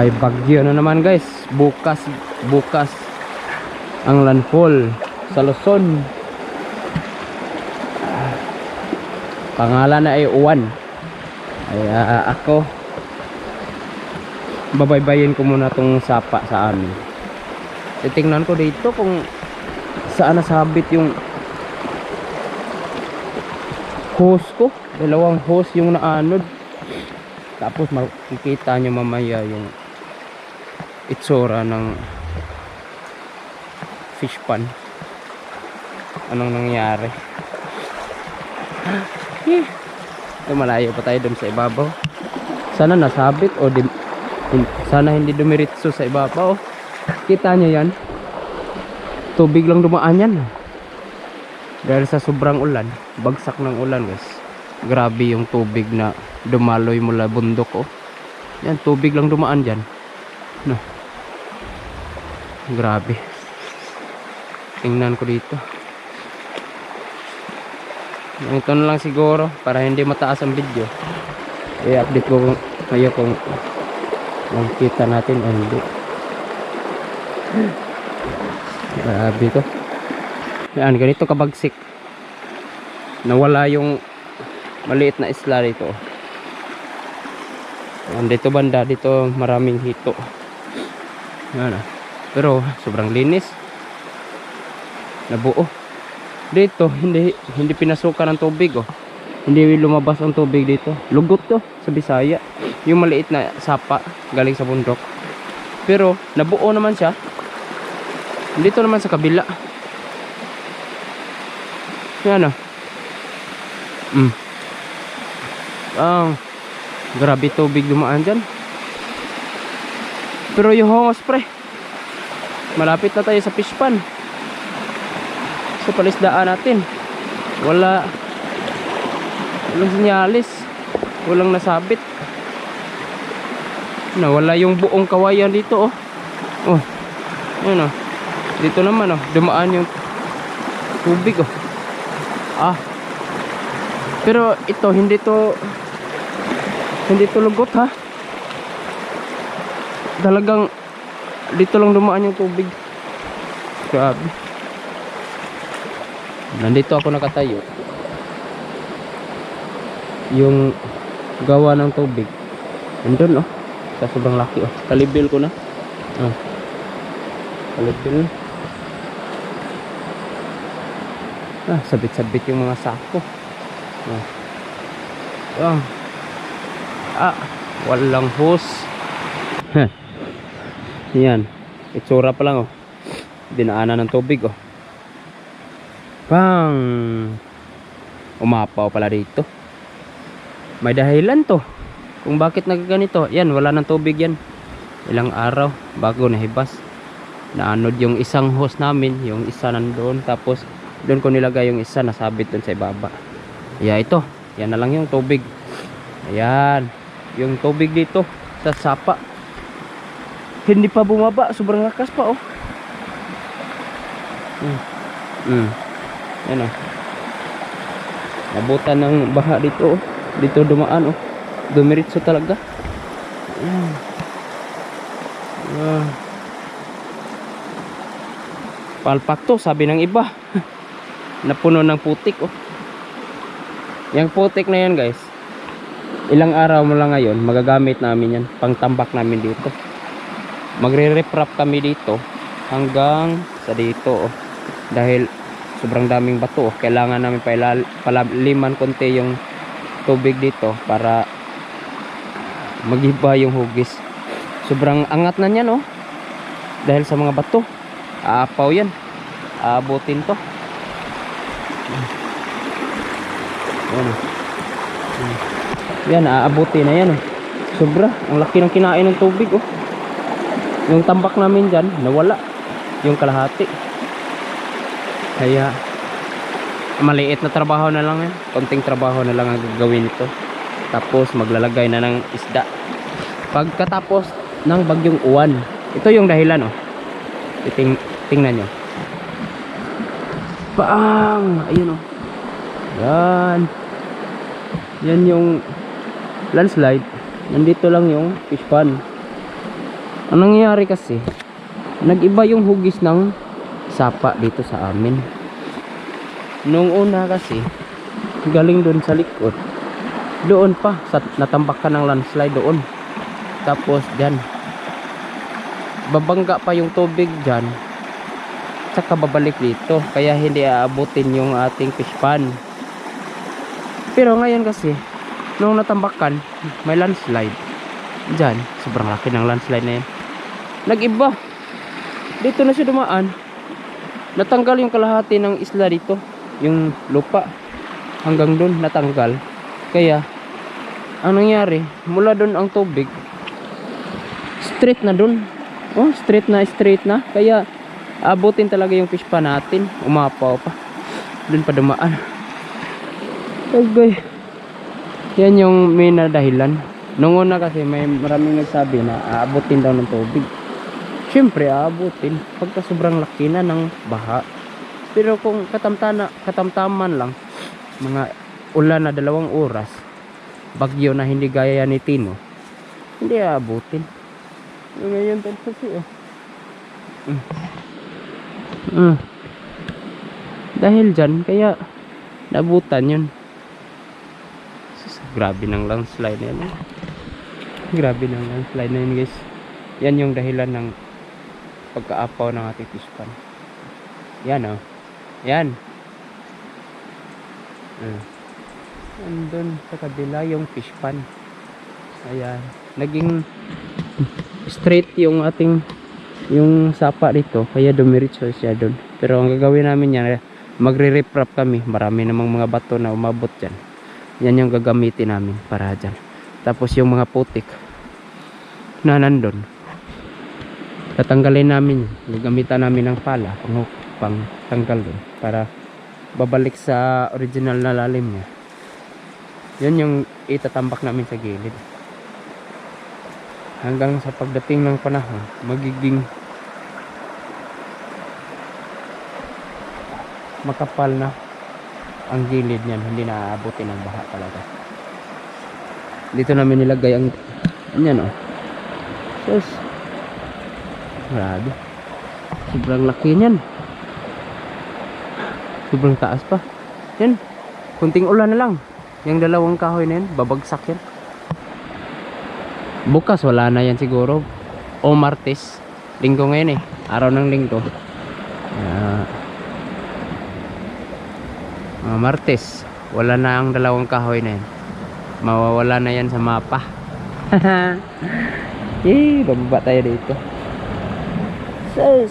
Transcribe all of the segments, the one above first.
May bagyo na naman guys. Bukas ang landfall sa Luzon. Pangalan na ay Uwan. Ay ako babaybayin ko muna tong sapa sa amin. Titingnan ko dito kung saan nasabit yung hose ko. Dalawang hose yung naanod. Tapos makikita nyo mamaya yung itsura ng fish pan. Anong nangyari? Ito, malayo pa tayo dun sa ibabaw. Sana nasabit o sana hindi dumiritso sa ibabaw. Kita nyo yan? Tubig lang dumaan yan. Dahil sa sobrang ulan, bagsak ng ulan guys. Grabe yung tubig na dumaloy mula bundok oh. Yan, tubig lang dumaan dyan. No. Grabe. Tingnan ko dito. Ito na lang siguro para hindi mataas ang video. I-update ko kayo kung makikita natin o hindi. Grabe to. Yan, ganito kabagsik. Nawala yung maliit na isla dito. Yan, dito banda, dito maraming hito. Yan ah. Pero sobrang linis. Nabuo. Dito hindi pinasukan ng tubig oh. Hindi lumabas ang tubig dito. Lugot to sa Bisaya. Yung maliit na sapa galing sa bundok. Pero nabuo naman siya. Dito naman sa kabila. Yan oh. Grabe tubig dumaan dyan. Pero yung hongos pre, malapit na tayo sa fish pan. Sa palisdaan natin walang sinyalis, walang nasabit. Nawala yung buong kawayan dito oh. Oh, yun oh. Dito naman oh, dumaan yung tubig oh. Pero ito hindi to lugot ha. Talagang dito lang dumaan yung tubig. Grabe. Nandito ako nakatayo. Yung gawa ng tubig andun oh. Sa sobrang laki oh. Kalibil ko na. Kalibil. Sabit-sabit yung mga sako. Walang hose. Yan. Itsura pa lang oh. Dinaanan ng tubig oh. Bang! Umapaw pala dito. May dahilan to kung bakit nagganito. Yan, wala ng tubig yan. Ilang araw bago nahibas. Naanod yung isang hose namin. Yung isa nandoon. Tapos doon ko nilagay yung isa. Nasabit doon sa ibaba. Ito. Yan na lang yung tubig. Ayan. Yung tubig dito sa sapa. Hindi pa bumaba. Sobrang lakas pa oh. Yan oh. Nabutan ng baha dito oh. Dito dumaan oh. Dumiritso talaga. Palpak to sabi ng iba. Napuno ng putik oh. Yung putik na yan guys, ilang araw mo lang ngayon magagamit namin yan. Pangtambak namin dito. Magre-reprap kami dito hanggang sa dito oh. Dahil sobrang daming bato oh. Kailangan namin palaliman konti yung tubig dito para magiba yung hugis. Sobrang angat na niyan oh. Dahil sa mga bato. Aapaw yan. Aabutin to. Yan, aabutin na yan oh. Sobra. Ang laki ng kinain ng tubig oh. Yung tambak namin dyan nawala. Yung kalahati. Kaya maliit na trabaho na lang yan. Konting trabaho na lang ang gagawin ito. Tapos maglalagay na ng isda pagkatapos ng bagyong Uwan. Ito yung dahilan oh. Tingnan nyo. Bang! Ayun oh. Yan. Yan yung landslide. Nandito lang yung fish pan. Ang nangyayari kasi, nag-iba yung hugis ng sapa dito sa amin. Nung una kasi, galing doon sa likod. Doon pa, natambakan ng landslide doon. Tapos dyan, babangga pa yung tubig dyan. Tsaka babalik dito. Kaya hindi aabutin yung ating fish pan. Pero ngayon kasi, nung natambakan, may landslide. Dyan, sobrang laki ng landslide na yan. Nag-iba. Dito na siya dumaan. Natanggal yung kalahati ng isla dito. Yung lupa. Hanggang doon natanggal. Kaya, ang nangyari, mula doon ang tubig, straight na doon. Oh, straight na. Kaya, abutin talaga yung fish pan natin. Umapaw pa. Doon pa dumaan. Okay. Yan yung main na dahilan. Nung una kasi may maraming nagsabi na aabutin daw ng tubig. Siyempre aabutin pagka sobrang laki na ng baha. Pero kung katamtaman lang, mga ulan na 2 oras, bagyo na hindi gaya ni Tino, hindi aabutin. Ngayon din kasi dahil dyan kaya nabutan yun. Grabe ng landslide na yan. Grabe ng landslide na yun, guys. Yan yung dahilan ng pagkaapaw ng ating fish pan. Yan Yan. Andun sa kabila yung fish pan. Ayan. Naging straight yung ating yung sapa dito. Kaya dumiritso siya doon. Pero ang gagawin namin yan, magre-riprap kami. Marami namang mga bato na umabot dyan. Yan yung gagamitin namin para dyan. Tapos yung mga putik na nandun, tatanggalin namin. Gagamitan namin ng pala pang tanggal dun para babalik sa original na lalim niya. Yan yung itatambak namin sa gilid. Hanggang sa pagdating ng panahon, magiging makapal na ang gilid niyan, hindi na aabutin ng baha talaga. Dito namin nilagay ang yan Sus. Grabe. Sobrang laki niyan. Sobrang taas pa. Yan. Kunting ulan na lang. Yung 2 kahoy na yan, babagsak yan. Bukas wala na yan siguro. O Martes. Linggo ngayon Araw ng linggo. Martes, wala na ang 2 kahoy na yan. Mawawala na yan sa mapa. Bababa tayo dito. Sus.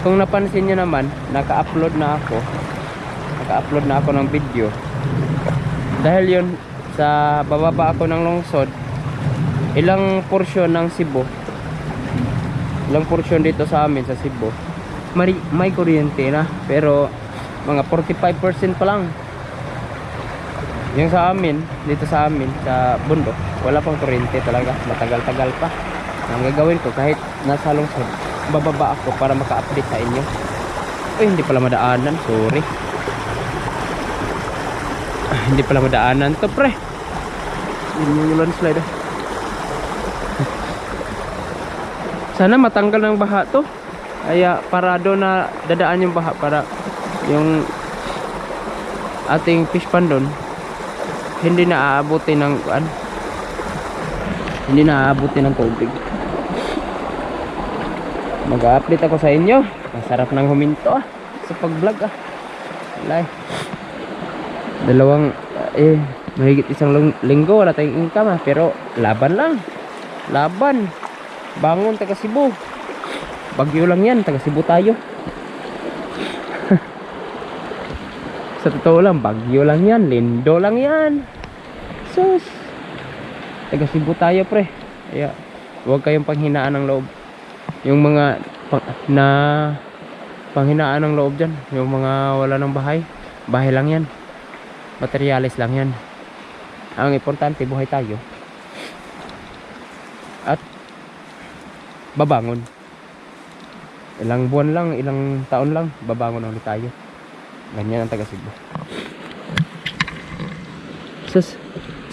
Kung napansin nyo naman, naka-upload na ako ng video. Dahil yun, sa bababa ako ng lungsod, ilang porsyon ng Cebu, ilang portion dito sa amin sa Cebu may kuryente na, pero mga 45% pa lang. Yung sa amin, dito sa amin sa bundok, wala pang kuryente talaga, matagal-tagal pa. Ang gagawin ko, kahit nasa lungsod, bababa ako para maka-update sa inyo. Hindi pala madaanan, sorry. Hindi pala madaanan to, pre. Yun yung landslide Sana matanggal ng baha to. Kaya parado na dadaan yung baha para yung ating fish pan doon hindi na aabutin ng tubig. Mag-update ako sa inyo. Masarap ng huminto sa pag-vlog Walay. Mahigit 1 linggo wala tayong income pero laban lang. Laban. Bangon taga Cebu. Bagyo lang yan, taga Cebu tayo. Sa totoo lang, bagyo lang yan, lindo lang yan. Sus. Taga Cebu tayo, pre. Kaya huwag kayong panghinaan ng loob. Yung mga panghinaan ng loob dyan, yung mga wala ng bahay lang yan. Materialis lang yan. Ang importante, buhay tayo. At babangon. Ilang buwan lang, ilang taon lang, babangon ulit tayo. Ganyan ang taga Cebu.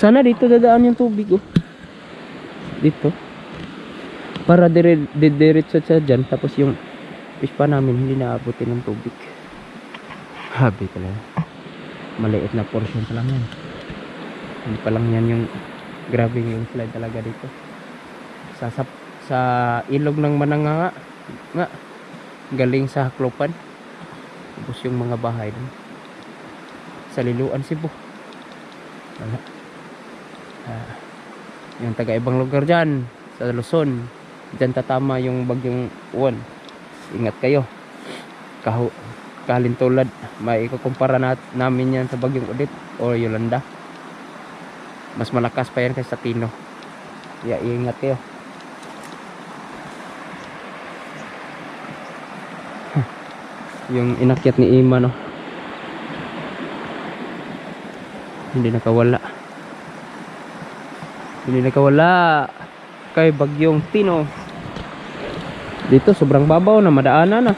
Sana dito dadaan yung tubig oh. Dito. Para diretso siya dyan. Tapos yung fish pa namin hindi naabutin ng tubig. Habi talaga. Maliit na portion pa lang yan. Hindi pa lang yan yung grabe yung slide talaga dito. Sa ilog ng Mananganga nga. Galing sa Haklopan. Tapos yung mga bahay dun. Sa Liloan, Cebu. Wala. Yung taga ibang lugar dyan sa Luzon, dyan tatama yung bagyong Uwan. Ingat kayo. Kahalintulad, may ikukumpara namin yan sa bagyong Odette o Yolanda. Mas malakas pa yan kaysa Tino. Kaya ingat kayo. Yung inakyat ni Ima no, hindi nakawala kay bagyong Tino. Dito sobrang babaw na, madaanan na.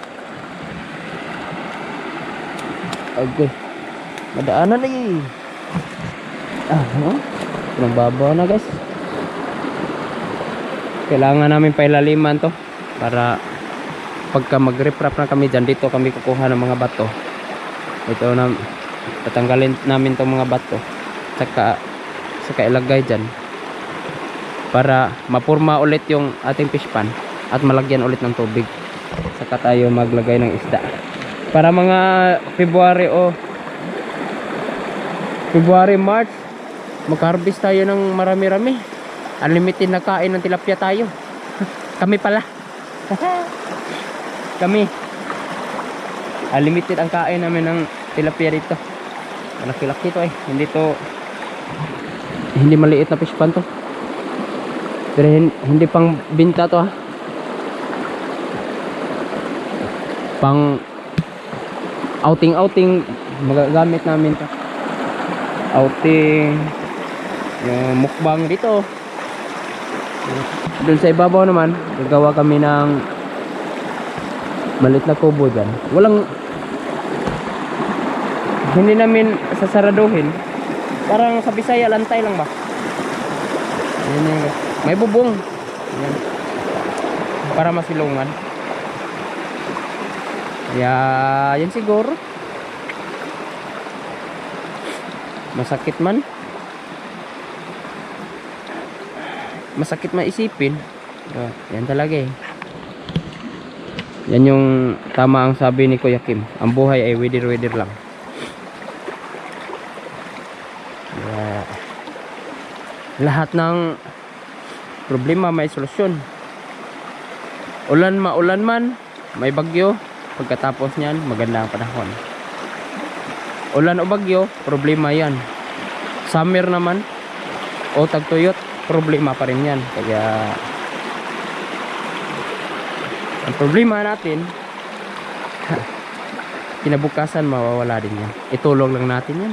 Okay, madaanan na eh. Sobrang babaw na guys. Kailangan namin pailaliman to para pagka mag-reprap na kami dyan, dito kami kukuha ng mga bato. Ito na, tatanggalin namin tong mga bato, saka ilagay dyan para mapurma ulit yung ating fish pan at malagyan ulit ng tubig, saka tayo maglagay ng isda para mga February, March mag-harvest tayo ng marami-rami. Unlimited na kain ng tilapia tayo. Kami pala. Kami unlimited ang kain namin ng tilapia dito. Malaki-laki to eh. Hindi maliit na fish pan to. Pero hindi pang binta to ha. Pang outing magagamit namin to. Outing, yung mukbang dito. Doon sa ibabaw naman gagawa kami ng maliit na kubo dyan. Hindi namin sasaraduhin. Parang sa Bisaya lantay lang ba. May bubong. Yan. Para masilungan. Yan siguro. Masakit man isipin. Yan talaga eh. Yan yung tama ang sabi ni Kuya Kim. Ang buhay ay widir lang. Lahat ng problema may solusyon. Ulan man, may bagyo. Pagkatapos niyan, maganda ang panahon. Ulan o bagyo, problema yan. Summer naman o tagtuyot, problema pa rin yan. Kaya ang problema natin kinabukasan mawawala din yan. Itulong lang natin yan.